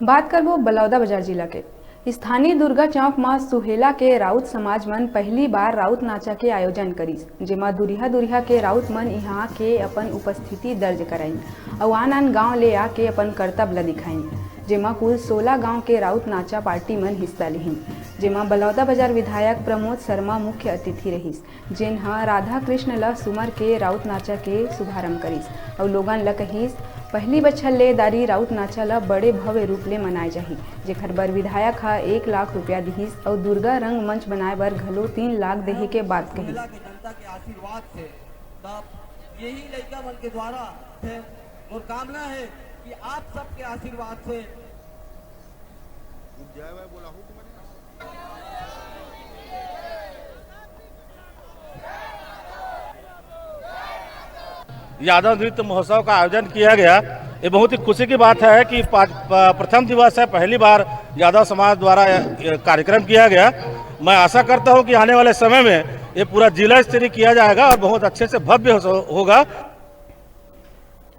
बात करबो बलौदाबाजार जिला के स्थानीय दुर्गा चौक में सुहेला के राउत समाज मन पहली बार राउत नाचा के आयोजन करिस, जेमा दुरिहा दुरिहा के राउत मन यहाँ के अपन उपस्थिति दर्ज कराइन और आन आन गाँव ले आके अपन कर्तव्य ला दिखाइन, जेमा कुल 16 गांव के राउत नाचा पार्टी मन हिस्सा लिहिन, जेमा बलौदाबाजार विधायक प्रमोद शर्मा मुख्य अतिथि रहिस, जेनहा राधा कृष्ण ला सुमर के राउत नाचा के शुभारंभ करिस और लोगन ला कहिस पहली बछर ले दारी राउत नाचा ला बड़े भव्य रूप ले मनाए जाही, जेखर बर विधायक हा 1 लाख रुपया दिहिस और दुर्गा रंग मंच बनाए बर घलो 3 लाख देहे के बात कही। जनता के आशीर्वाद से यही लड़का मन के द्वारा है और कामना है कि आप सबके आशीर्वाद से यादव नृत्य महोत्सव का आयोजन किया गया। ये बहुत ही खुशी की बात है कि प्रथम दिवस है, पहली बार यादव समाज द्वारा कार्यक्रम किया गया। मैं आशा करता हूं कि आने वाले समय में ये पूरा जिला स्तरीय किया जाएगा और बहुत अच्छे से भव्य होगा।